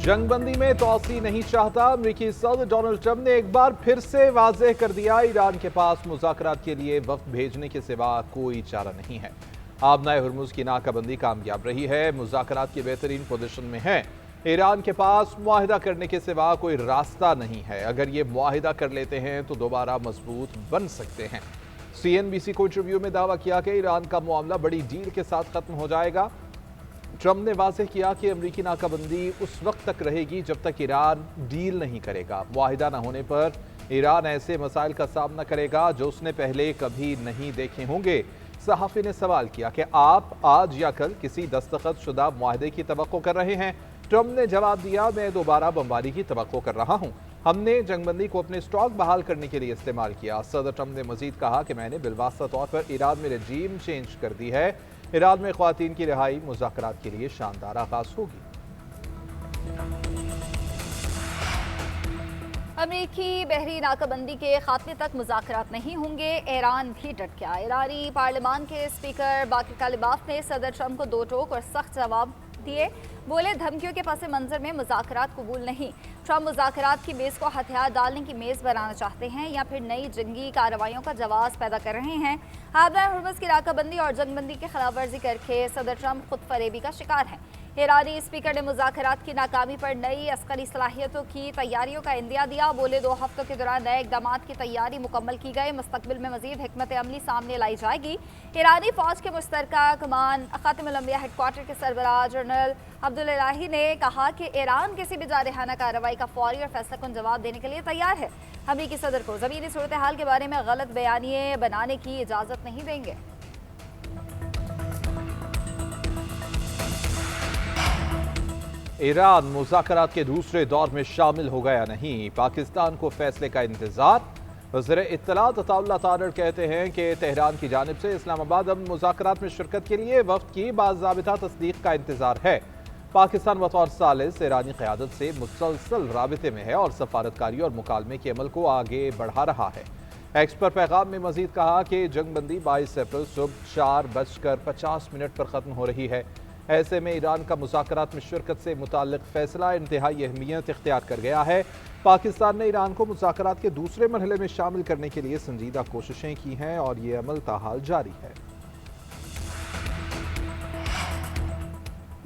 जंग बंदी में तोसी नहीं चाहता। अमरीकी सदर डोनाल्ड ट्रंप ने एक बार फिर से वाज़ेह कर दिया, ईरान के पास मुज़ाकरात के लिए वक्त भेजने के सिवा कोई चारा नहीं है। आबनाए हुर्मुज़ की नाकाबंदी कामयाब रही है, मुज़ाकरात की बेहतरीन पोजीशन में है। ईरान के पास मुआहिदा करने के सिवा कोई रास्ता नहीं है। अगर ये मुआहिदा कर लेते हैं तो दोबारा मजबूत बन सकते हैं। CNBC को इंटरव्यू में दावा किया कि ईरान का मामला बड़ी डील के साथ खत्म हो जाएगा। ट्रंप ने वाज़ेह किया कि अमरीकी नाकाबंदी उस वक्त तक रहेगी जब तक ईरान डील नहीं करेगा। मुआहिदा न होने पर ईरान ऐसे मसाइल का सामना करेगा जो उसने पहले कभी नहीं देखे होंगे। सहाफ़ी ने सवाल किया कि आप आज या कल किसी दस्तखत शुदा मुआहिदे की तवक्को कर रहे हैं? ट्रंप ने जवाब दिया, मैं दोबारा बमबारी की तवक्को कर रहा हूँ। हमने जंगबंदी को अपने स्टॉक बहाल करने के लिए इस्तेमाल किया। सदर ट्रंप ने मजीद कहा कि मैंने बिलवास्ता तौर पर ईरान में रजीम चेंज कर दी है। ईरान में ख्वातीन की रिहाई मुज़ाकरात के लिए शानदार आगाज होगी। अमेरिकी बहरी नाकाबंदी के खात्मे तक मुज़ाकरात नहीं होंगे, ईरान भी डट गया। ईरानी पार्लियामान के स्पीकर बाकिर कालिबाफ ने सदर ट्रंप को दो टोक और सख्त जवाब दिए। बोले, धमकियों के पस मंजर में मुज़ाकरात कबूल नहीं। ट्रंप मुज़ाकरात की मेज़ को हथियार डालने की मेज़ बनाना चाहते हैं या फिर नई जंगी कार्रवाइयों का जवाब पैदा कर रहे हैं। आबनाए हुर्मुज़ की नाकाबंदी और जंगबंदी की खिलाफ वर्जी करके सदर ट्रंप खुद फरेबी का शिकार हैं। ईरानी स्पीकर ने मुज़ाकरात की नाकामी पर नई अस्करी सलाहियतों की तैयारियों का इंदिया दिया। बोले, 2 हफ्तों के दौरान नए इक़दाम की तैयारी मुकम्मल की गई। मुस्तक़बिल में मज़ीद हिकमत अमली सामने लाई जाएगी। ईरानी फ़ौज के मुश्तरका कमान ख़ातिमुल अंबिया हेडक्वार्टर के सरबराह जनरल अब्दुल इलाही ने कहा कि ईरान किसी भी जारहाना कार्रवाई का फौरी और फैसलाकुन जवाब देने के लिए तैयार है। अमरीकी सदर को ज़मीनी सूरत हाल के बारे में गलत बयानिए बनाने की इजाज़त नहीं देंगे। ईरान मुज़ाकरात के दूसरे दौर में शामिल हो गया नहीं, पाकिस्तान को फैसले का इंतजार। वज़ीर इत्तलात अताउल्लाह तारड़ कहते हैं कि तेहरान की जानिब से इस्लामाबाद अब मुज़ाकरात में शिरकत के लिए वक्त की बाज़ाबिता तस्दीक का इंतजार है। पाकिस्तान बतौर सालिस ईरानी क़यादत से मुसलसल राबिते में है और सफारतकारी और मुकालमे के अमल को आगे बढ़ा रहा है। एक्स पर पैगाम में मजीद कहा कि जंगबंदी 22 अप्रैल सुबह 4:50 पर ख़त्म हो रही है। ऐसे में ईरान का मुज़ाकरात में शिरकत से मुताल्लिक़ फैसला इंतहाई अहमियत इख्तियार कर गया है। पाकिस्तान ने ईरान को मुज़ाकरात के दूसरे मरहले में शामिल करने के लिए संजीदा कोशिशें की हैं और ये अमल ताहाल जारी है।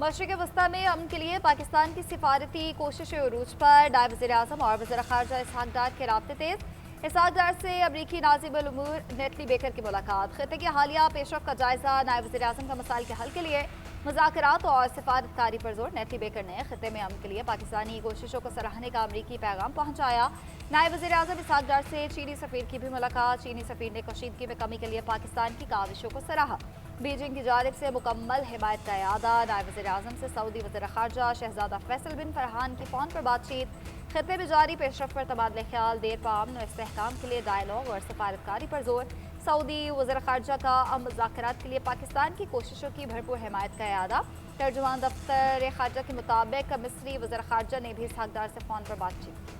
मशरिक़ वस्ता में अमन के लिए पाकिस्तान की सिफारती कोशिशें उरूज पर। नायब वज़ीर आज़म और वज़ीर ख़ारजा इसहाक़ डार के राब्ते तेज़। इसहाक़ डार से अमरीकी नाज़िबुल उमूर नेटली बेकर की मुलाकात। ख़ित्ते की हालिया पेशरफ़ का जायज़ा। नायब वज़ीर आज़म का मसाइल के हल के लिए मुज़ाकरात और सिफारतकारी पर जोर। नेटली बेकर ने ख़ित्ते में अमन के लिए पाकिस्तानी कोशिशों को सराहने का अमरीकी पैगाम पहुँचाया। नायब वज़ीर आज़म इसहाक़ डार से चीनी सफ़ीर की भी मुलाकात। चीनी सफ़ीर ने कशीदगी में कमी के लिए पाकिस्तान की काविशों को सराहा। बीजिंग की जानिब से मुकम्मल हिमायत का इरादा। नायब वज़ीर आज़म से सऊदी वज़ीर ख़ारजा शहज़ादा फैसल बिन फरहान की फ़ोन पर बातचीत। ख़ित्ते में जारी पेशरफ़ पर तबादले ख्याल। देर पा अमन और इस्तेहकाम के लिए डायलॉग और सफारतकारी पर जोर। सऊदी वज़ीर ख़ारजा का मुज़ाकरात के लिए पाकिस्तान की कोशिशों की भरपूर हिमायत का इरादा। तर्जुमान दफ्तर ख़ारजा के मुताबिक मिस्री वज़ीर ख़ारजा ने भी इसहाक़ डार से फ़ोन पर बातचीत की।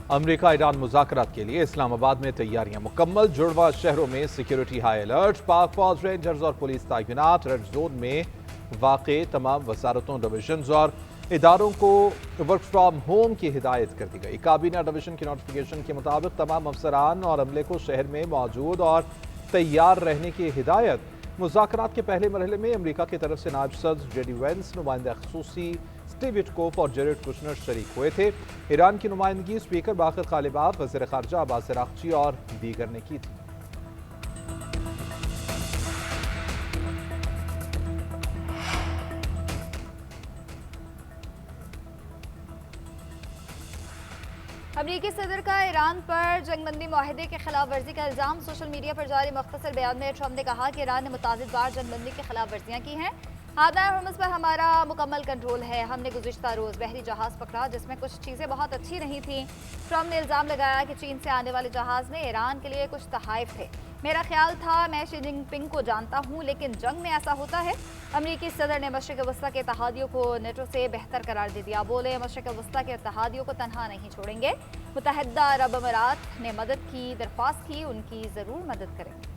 अमेरिका ईरान मुज़ाकरात के लिए इस्लामाबाद में तैयारियां मुकम्मल। जुड़वा शहरों में सिक्योरिटी हाई अलर्ट। पाक फौज, रेंजर्स और पुलिस तैनात। रेड जोन में वाक़े तमाम वजारतों, डिवीजन और इदारों को वर्क फ्राम होम की हिदायत कर दी गई। काबीना डिवीजन की नोटिफिकेशन के मुताबिक तमाम अफसरान और अमले को शहर में मौजूद और तैयार रहने की हिदायत। मुज़ाकरात के पहले मरहले में अमेरिका की तरफ से नायब सदर जेडी वेंस, नुमाइंदा ख़ुसूसी स्टीव विटकोफ और जेरेड कुशनर शरीक हुए थे। ईरान की नुमाइंदगी स्पीकर बाकिर कालिबाफ, वज़ीर ख़ारजा अब्बास अराग़ची और दीगर ने की थी। अमरीकी सदर का ईरान पर जंगबंदी मुआहिदे के खिलाफ वर्जी का इल्ज़ाम। सोशल मीडिया पर जारी मुख्तसर बयान में ट्रंप ने कहा कि ईरान ने मुतादिद बार जंगबंदी की खिलाफ वर्जियाँ की हैं। आबनाए हुर्मुज़ पर हमारा मुकम्मल कंट्रोल है। हमने गुज़िश्ता रोज़ बहरी जहाज़ पकड़ा जिसमें कुछ चीज़ें बहुत अच्छी नहीं थीं। ट्रंप ने इल्ज़ाम लगाया कि चीन से आने वाले जहाज़ में ईरान के लिए कुछ तहाइफ थे। मेरा ख्याल था मैं शी जिनपिंग को जानता हूँ, लेकिन जंग में ऐसा होता है। अमरीकी सदर ने मशरिक़ वस्ता के इत्तेहादियों को नेटो से बेहतर करार दे दिया। बोले मशरिक़ वस्ता के इत्तेहादियों को तनहा नहीं छोड़ेंगे। मुत्तहिदा अरब अमारात ने मदद की दरख्वास्त की, उनकी ज़रूर मदद करेंगे।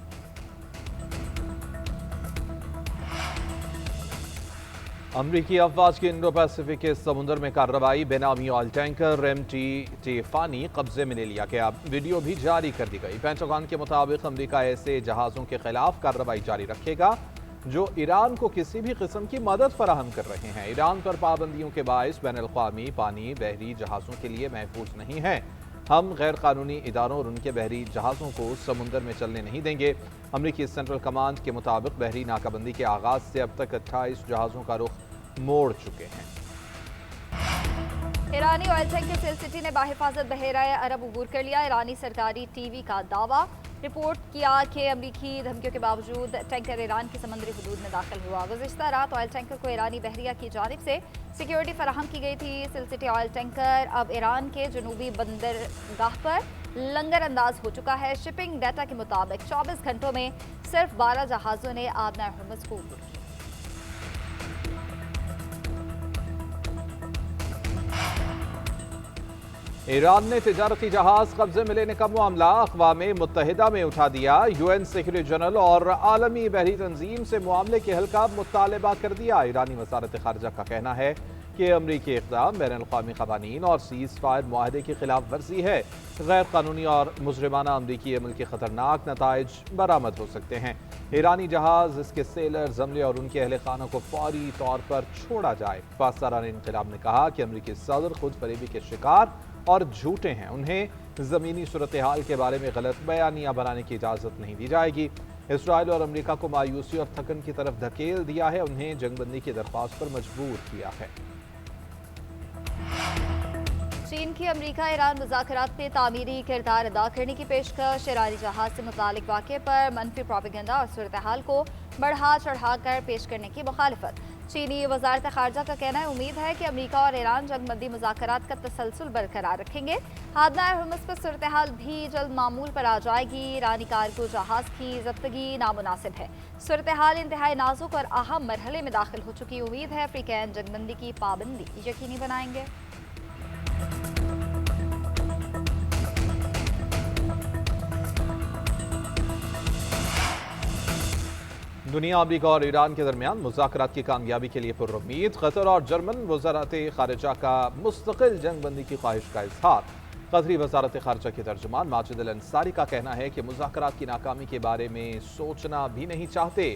अमरीकी अफवाज की इंडो पैसिफिक के समुद्र में कार्रवाई, बेनामी ऑयल टैंकर MT टिफानी कब्जे में ले लिया गया। वीडियो भी जारी कर दी गई। पेंटागन के मुताबिक अमरीका ऐसे जहाज़ों के खिलाफ कार्रवाई जारी रखेगा जो ईरान को किसी भी किस्म की मदद फराहम कर रहे हैं। ईरान पर पाबंदियों के बायस बैनुल-अक़वामी पानी बहरी जहाज़ों के लिए महफूज नहीं है। हम गैर कानूनी इदारों और उनके बहरी जहाज़ों को समुद्र में चलने नहीं देंगे। अमरीकी सेंट्रल कमांड के मुताबिक बहरी नाकाबंदी के आगाज से अब तक 28 जहाज़ों का रुख मोड़ चुके हैं। ईरानी ऑयल टैंकर सिल सिटी ने बाहिफाजत बहराए अरब अबूर कर लिया। ईरानी सरकारी टीवी का दावा रिपोर्ट किया कि अमरीकी धमकियों के बावजूद टैंकर ईरान की समुद्री हदूद में दाखिल हुआ। गुज़िश्ता रात ऑयल टैंकर को ईरानी बहरिया की जानिब से सिक्योरिटी फराहम की गई थी। सिल सिटी ऑयल टैंकर अब ईरान के जनूबी बंदरगाह पर लंगर अंदाज हो चुका है। शिपिंग डाटा के मुताबिक 24 घंटों में सिर्फ 12 जहाज़ों ने आबना हुर्मुज़ को अबूर किया। ईरान ने तिजारती जहाज कब्जे में लेने का मामला अक़वाम मुत्तहिदा में उठा दिया। UN सेक्रेटरी जनरल और आलमी बहरी तंजीम से मामले के हल का मुतालबा कर दिया। ईरानी वज़ारत ख़ारिजा का कहना है कि अमरीकी इक़दाम बैनुल-अक़वामी क़वानीन और सीज़ फायर मुआहदे की खिलाफ वर्जी है। गैर कानूनी और मुजरिमाना अमरीकी अमल के ख़तरनाक नताइज बरामद हो सकते हैं। ईरानी जहाज़, इसके सेलर्स, अमले और उनके अहल खानों को फौरी तौर पर छोड़ा जाए। पासदारान इंक़िलाब ने कहा कि अमरीकी सदर खुद फरेबी के शिकार और झूठे हैं। उन्हें ज़मीनी सूरत हाल के बारे में गलत बयानियाँ बनाने की इजाज़त नहीं दी जाएगी। इसराइल और अमेरिका को मायूसी और थकन की तरफ धकेल दिया है। उन्हें जंगबंदी की दरख्वास्त पर मजबूर किया है। चीन की अमरीका ईरान मुज़ाकरात में तामीरी किरदार अदा करने की पेशकश। ईरानी जहाज़ से मुतालिक वाक़े पर मनफी प्रोपेगेंडा और सूरत हाल को बढ़ा चढ़ा कर पेश करने की मुखालिफत। चीनी वज़ारत ख़ारिजा का कहना है उम्मीद है कि अमरीका और ईरान जंगबंदी मुज़ाकरात का तसलसल बरकरार रखेंगे। आबना हुर्मुज़ पर सूरत हाल भी जल्द मामूल पर आ जाएगी। ईरानी कारगो जहाज़ की ज़ब्तगी नामुनासिब है। सूरत हाल इंतहाई नाजुक और अहम मरहले में दाखिल हो चुकी। उम्मीद है अफ्रीकैन जंगबंदी की पाबंदी यकीनी बनाएंगे। दुनिया अमरीका और ईरान के दरमियान मुज़ाकरात की कामयाबी के लिए पुरुम्मीद। कतर और जर्मन वज़ारत ख़ारिजा का मुस्तकिल जंगबंदी की ख्वाहिश का इज़हार। कतरी वज़ारत ख़ारिजा के तर्जुमान माजिद अल अंसारी का कहना है कि मुज़ाकरात की नाकामी के बारे में सोचना भी नहीं चाहते।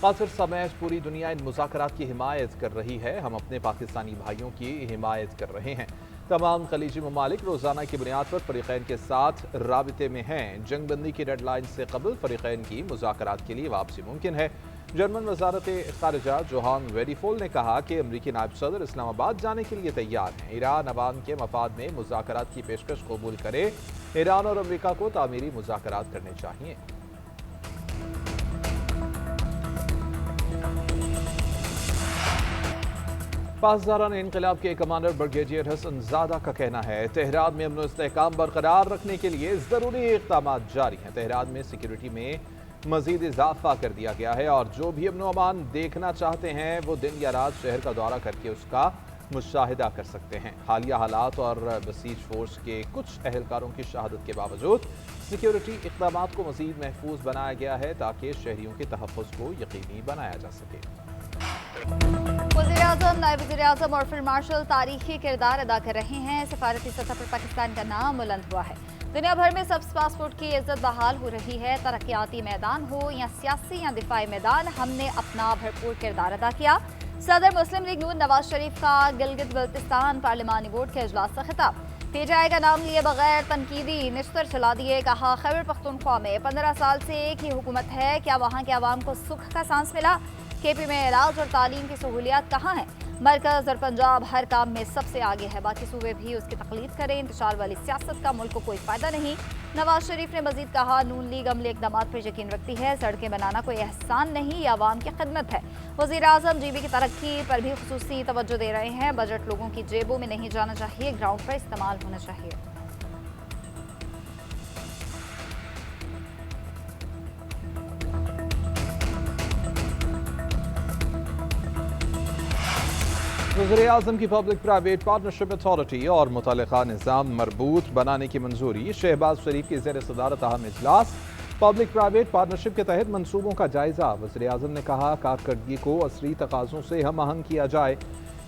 कतर समेत पूरी दुनिया इन मुज़ाकरात की हिमायत कर रही है। हम अपने पाकिस्तानी भाइयों की हिमायत कर रहे हैं। तमाम खलीजी ममालिक रोज़ाना की बुनियाद पर फ़रीक़ैन के साथ राबिते में हैं। जंगबंदी की डेडलाइन से कबल फ़रीक़ैन की मुज़ाकरात के लिए वापसी मुमकिन है। जर्मन वज़ारत ख़ारिजा जोहान वेरीफोल ने कहा कि अमरीकी नायब सदर इस्लामाबाद जाने के लिए तैयार हैं। ईरान अवाम के मफाद में मुज़ाकरात की पेशकश कबूल करे। ईरान और अमरीका को तामीरी मुज़ाकरात करने चाहिए। पासदारान इंक़िलाब के कमांडर ब्रिगेडियर हसन ज़ादा का कहना है तेहरान में अमन इस्तेहकाम बरकरार रखने के लिए ज़रूरी इक़दाम जारी हैं। तेहरान में सिक्योरिटी में मज़ीद इजाफा कर दिया गया है और जो भी अमन अमान देखना चाहते हैं वो दिन या रात शहर का दौरा करके उसका मुशाहिदा कर सकते हैं। हालिया हालात और बसीज फोर्स के कुछ अहलकारों की शहादत के बावजूद सिक्योरिटी इक़दामात को मज़ीद महफूज बनाया गया है ताकि शहरियों के तहफ़्फ़ुज़ को यकीनी बनाया जा सके। वज़ीर-ए-आज़म, नायब वज़ीर-ए-आज़म और फील्ड मार्शल तारीखी किरदार अदा कर रहे हैं। सफारती सतह पर पाकिस्तान का नाम बुलंद हुआ है। दुनिया भर में सब पासपोर्ट की इज्जत बहाल हो रही है। तरक्याती मैदान हो या सियासी या दिफाई मैदान, हमने अपना भरपूर किरदार अदा किया। सदर मुस्लिम लीग नून नवाज शरीफ का गिलगित बल्तिस्तान पार्लिमानी बोर्ड के इजलास से खिताब। पीटीआई का नाम लिए बगैर तनकीदी निश्तर चला दिए। कहा खैबर पख्तूनख्वा में 15 साल से एक ही हुकूमत है, क्या वहाँ के अवाम को सुख का सांस मिला? केपी में इलाज और तालीम की सहूलियात कहाँ हैं? मरकज़ और पंजाब हर काम में सबसे आगे है, बाकी सूबे भी उसकी तकलीद करें। इंतशार वाली सियासत का मुल्क को कोई फ़ायदा नहीं। नवाज शरीफ ने मजीद कहा नून लीग अमले इक़दामात पर यकीन रखती है। सड़कें बनाना कोई एहसान नहीं, ये आवाम की खिदमत है। वज़ीर-ए-आज़म जीबी की तरक्की पर भी खुसूसी तवज्जो दे रहे हैं। बजट लोगों की जेबों में नहीं जाना चाहिए, ग्राउंड पर इस्तेमाल होना चाहिए। वज़ीर-ए-आज़म की पब्लिक प्राइवेट पार्टनरशिप अथॉरिटी और मुतल्लिका निज़ाम मरबूत बनाने की मंजूरी। शहबाज शरीफ की ज़ेर सदारत अहम इजलास। पब्लिक प्राइवेट पार्टनरशिप के तहत मंसूबों का जायजा। वज़ीर-ए-आज़म ने कहा, कारकर्दगी को असरी तकाज़ों से हम आहंग किया जाए।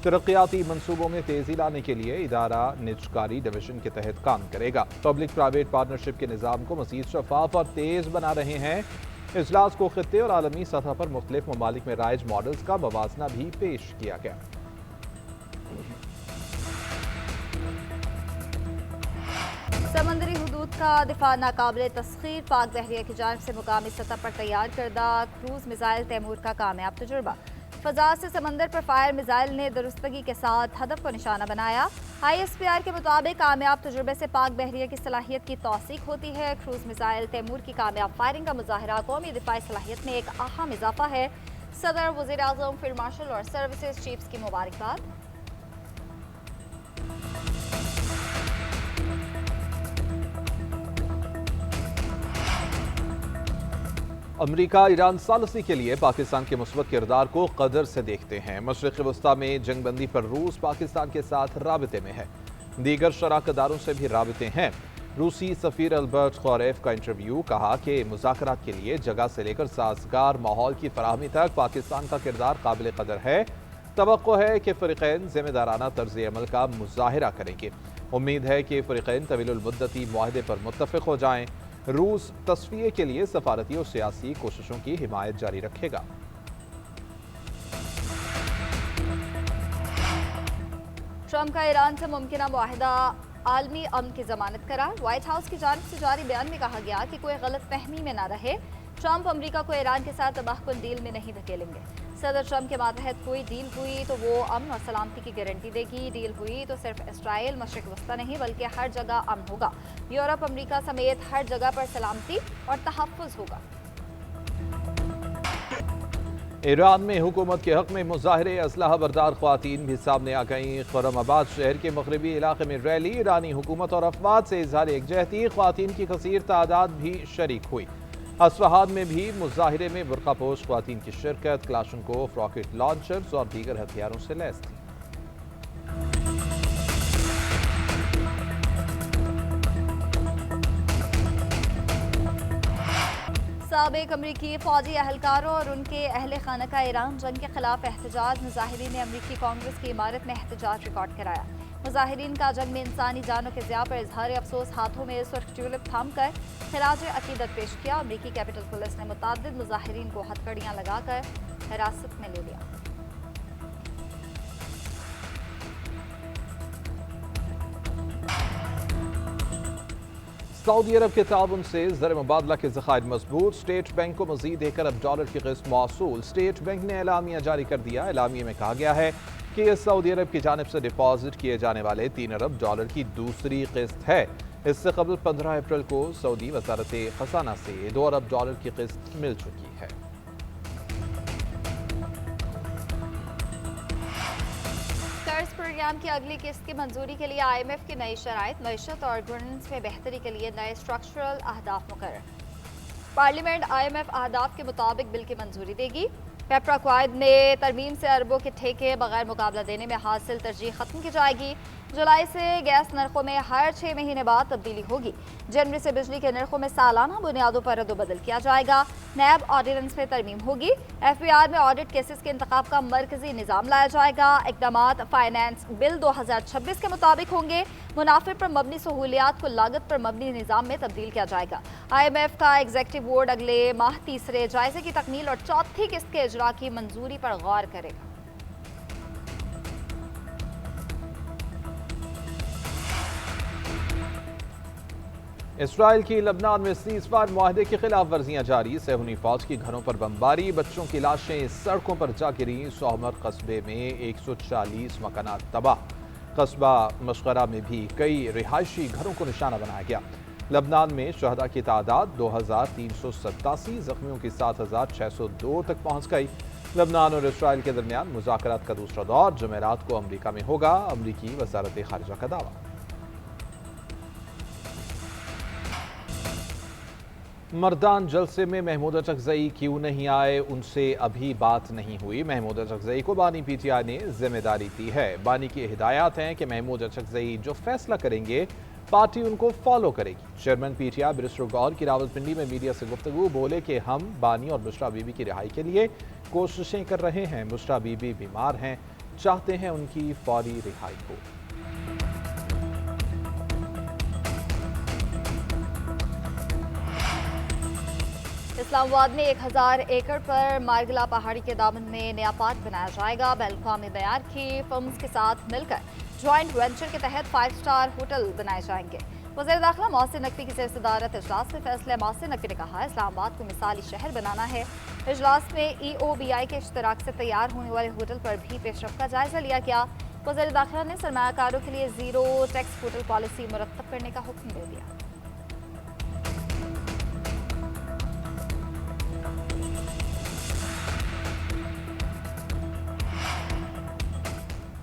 तरक्याती मंसूबों में तेज़ी लाने के लिए इदारा निजकारी डिवीजन के तहत काम करेगा। पब्लिक प्राइवेट पार्टनरशिप के निज़ाम को मज़ीद शफाफ और तेज़ बना रहे हैं। इजलास को खित्ते और आलमी सतह पर मुख्तलिफ ममालिक में राइज मॉडल्स का मवाजना भी पेश किया गया। समंदरी हुदूद का दिफा नाकाबिल तस्खीर। पाक बहरिया की जानिब से मुकामी सतह पर तैयार करदा क्रूज मिसाइल तैमूर का कामयाब तजुर्बा। फजा से समंदर पर फायर मिसाइल ने दुरुस्तगी के साथ हदफ को निशाना बनाया। ISPR के मुताबिक कामयाब तजुर्बे से पाक बहरिया की सलाहियत की तौसीक होती है। क्रूज मिसाइल तैमूर की कामयाब फायरिंग का मुजाहरा कौमी दिफाई सलाहियत में एक अहम इजाफा है। सदर, वज़ीर-ए-आज़म, फील्ड मार्शल और सर्विसेज चीफ्स की मुबारकबाद। अमरीका ईरान सालसी के लिए पाकिस्तान के मुस्बत किरदार को कदर से देखते हैं। मशरिक़ वस्ता में जंग बंदी पर रूस पाकिस्तान के साथ राबते में है। दीगर शराकतदारों से भी राबते हैं। रूसी सफ़ीर अल्बर्ट ख़ौरेफ का इंटरव्यू। कहा कि मुज़ाकरात के लिए जगह से लेकर साजगार माहौल की फराहमी तक पाकिस्तान का किरदार काबिल कदर है। तवक्को है कि फ़रीक़ैन ज़िम्मेदाराना तर्ज़ अमल का मुज़ाहिरा करेंगे। उम्मीद है कि फ़रीक़ैन तवीलुल मुद्दती मुआहदे पर मुत्तफ़िक़ हो जाएँ। रूस तस्फिये के लिए सफारती और सियासी कोशिशों की हिमायत जारी रखेगा। ट्रंप का ईरान से मुमकिना मुआहिदा आलमी अमन की जमानत करार। व्हाइट हाउस की जानिब से जारी बयान में कहा गया कि कोई गलत फहमी में न रहे। ट्रंप अमरीका को ईरान के साथ तबाहकुन डील में नहीं धकेलेंगे। सदर ट्रंप के मातहत कोई डील हुई तो वो अमन और सलामती की गारंटी देगी। डील हुई तो सिर्फ इसराइल मशरिक़ वस्ता नहीं बल्कि हर जगह अमन होगा। यूरोप, अमरीका समेत हर जगह पर सलामती और तहफ़्फ़ुज़ होगा। ईरान में हुकूमत के हक़ में मुज़ाहरे। असलहा बरदार ख़वातीन भी सामने आ गईं। खुर्रमाबाद शहर के मग़रिबी इलाके में रैली। ईरानी हुकूमत और अफ़वाद से इज़हार यकजहती। ख़वातीन की कसीर तादाद भी शरीक हुई। अस्फ़हान में भी मुज़ाहिरे में बुर्क़ापोश ख़वातीन की शिरकत। क्लाशनकोफ, रॉकेट लॉन्चर्स और दीगर हथियारों से लैस थी। साबिक़ अमरीकी फ़ौजी अहलकारों और उनके अहल खाना का ईरान जंग के खिलाफ एहतजाज। मुज़ाहिरीन ने अमरीकी कांग्रेस की इमारत में एहतजाज रिकॉर्ड कराया। मुज़ाहिरीन का जंग में इंसानी जानों के ज़िया पर इजहार अफसोस। हाथों में सुर्ख ट्यूलिप थाम कर खिराज अकीदत पेश किया। अमरीकी कैपिटल पुलिस ने मुतअद्दिद मुज़ाहिरीन को हथकड़ियाँ लगाकर हिरासत में ले लिया। सऊदी अरब के ताउन से ज़र मुबादला के ज़खायर मजबूत। स्टेट बैंक को मज़ीद 1 अरब डॉलर की क़िस्त मौसूल। स्टेट बैंक ने एलामिया जारी कर दिया। एलामिया में कहा गया है कि यह सऊदी अरब की जानिब से डिपॉजिट किए जाने वाले 3 अरब डॉलर की दूसरी क़िस्त है। इससे कबल 15 अप्रैल को सऊदी वज़ारत ख़ज़ाना से 2 अरब डॉलर की क़िस्त मिल चुकी है। कर्ज प्रोग्राम की अगली किस्त की मंजूरी के लिए IMF की नई शराइत। मईशत और गवर्नेंस में बेहतरी के लिए नए स्ट्रक्चरल अहदाफ मुकर्रर। पार्लियामेंट IMF अहदाफ के मुताबिक बिल की मंजूरी देगी। पेपरा क्वाइद में तरमीम से अरबों के ठेके बगैर मुकाबला देने में हासिल तरजीह खत्म की जाएगी। जुलाई से गैस नरखों में हर 6 महीने बाद तब्दीली होगी। जनवरी से बिजली के नरखों में सालाना बुनियादों पर रद्द-बदल किया जाएगा। नैब ऑर्डिनेंस में तरमीम होगी। FBR में ऑडिट केसेस के इंतखाब का मरकजी निज़ाम लाया जाएगा। इक़दामात फाइनेंस बिल 2026 के मुताबिक होंगे। मुनाफे पर मबनी सहूलियात को लागत पर मबनी निज़ाम में तब्दील किया जाएगा। IMF का एग्जीक्यूटिव बोर्ड अगले माह तीसरे जायजे की तकमील और चौथी किस्त के इजरा की मंजूरी पर गौर करेगा। इसराइल की लबनान में सीज़फायर मुआहदे की खिलाफ वर्जियाँ जारी। सेहूनी फौज की घरों पर बमबारी। बच्चों की लाशें सड़कों पर जा गिरी। सोहमर कस्बे में 140 मकानात तबाह। कस्बा मशगरा में भी कई रिहायशी घरों को निशाना बनाया गया। लबनान में शहदा की तादाद 2387, जख्मियों की 7602 तक पहुँच गई। लबनान और इसराइल के दरमियान मुज़ाकरात का दूसरा दौर जुमेरात को अमरीका में होगा। अमरीकी वज़ारत ख़ारिजा का दावा। मर्दान जलसे में महमूद अचकजई क्यों नहीं आए, उनसे अभी बात नहीं हुई। महमूद अचकजई को बानी पीटीआई ने जिम्मेदारी दी है। बानी की हिदायत हैं कि महमूद अचकजई जो फैसला करेंगे पार्टी उनको फॉलो करेगी। चेयरमैन पीटीआई बैरिस्टर गौहर की रावलपिंडी में मीडिया से गुफ्तगू बोले कि हम बानी और बुशरा बीबी की रिहाई के लिए कोशिशें कर रहे हैं। बुशरा बीबी बीमार हैं, चाहते हैं उनकी फौरी रिहाई हो। इस्लामाबाद में 1000 एकड़ पर मारगला पहाड़ी के दामन में नया पार्क बनाया जाएगा। बैन-अवी मयार की फर्म्स के साथ मिलकर ज्वाइंट वेंचर के तहत 5 स्टार होटल बनाए जाएंगे। वज़ीर दाखिला मोहसिन नकवी की सदारत इजलास में फैसले। मोहसिन नकवी ने कहा, इस्लामाबाद को मिसाली शहर बनाना है। इजलास में EOBI के इश्तराक से तैयार होने वाले होटल पर भी पेशरफ का जायजा लिया गया। वज़ीर दाखिला ने सरमायाकारों के लिए जीरो टैक्स होटल पॉलिसी मुरतब करने का हुक्म दे दिया।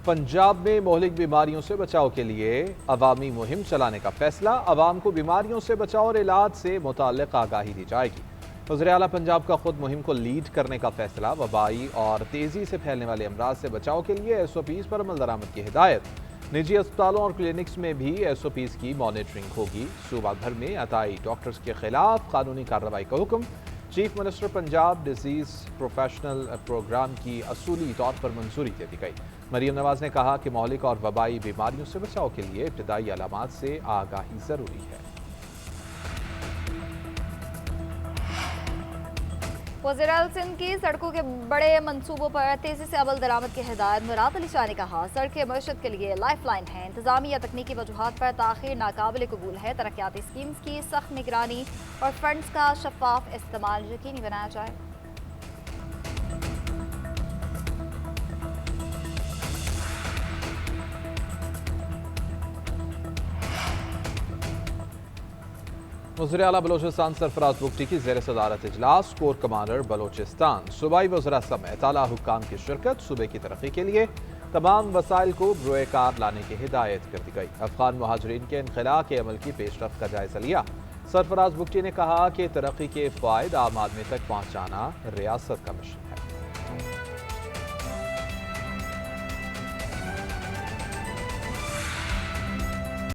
पंजाब में मोहलिक बीमारियों से बचाव के लिए अवामी मुहिम चलाने का फैसला। अवाम को बीमारियों से बचाव और इलाज से मुताल्लिक आगाही दी जाएगी। वज़ीर आला पंजाब का खुद मुहिम को लीड करने का फैसला। वबाई और तेजी से फैलने वाले अमराज से बचाव के लिए SOPs पर अमल दरामद की हिदायत। निजी अस्पतालों और क्लिनिक्स में भी SOPs की मॉनिटरिंग होगी। सूबा भर में अताई डॉक्टर्स के खिलाफ कानूनी कार्रवाई का हुक्म। Chief minister Punjab disease professional program की असूली तौर पर मंजूरी दे दी गई। मरीम नवाज ने कहा कि मौलिक और वबाई बीमारियों से बचाव के लिए इब्तदाई अलामात से आगाही जरूरी है। वज़ीर आला सिंध की सड़कों के बड़े मंसूबों पर तेजी से अमल दरामद की हिदायत। मुराद अली शाह ने कहा, सड़कें मईशत के लिए लाइफ लाइन है। इंतजामी या तकनीकी वजूहात पर ताखीर नाकाबिल कबूल है। तरक्याती स्कीम्स की सख्त निगरानी और फंड्स का शफाफ इस्तेमाल यकीनी बनाया जाए। वज़ीर आला बलोचिस्तान सरफराज बुगटी की ज़ेर सदारत इजलास। कोर कमांडर बलोचिस्तान सूबाई वज़रा समेत आला हुक्काम की शिरकत। सूबे की तरक्की के लिए तमाम वसाइल को बरोए कार लाने की हिदायत कर दी गई। अफगान मुहाजिरीन के इनखला के अमल की पेशरफ का जायजा लिया। सरफराज बुगटी ने कहा कि तरक्की के फ़ायदे आम आदमी तक पहुँचाना रियासत का मिशन है।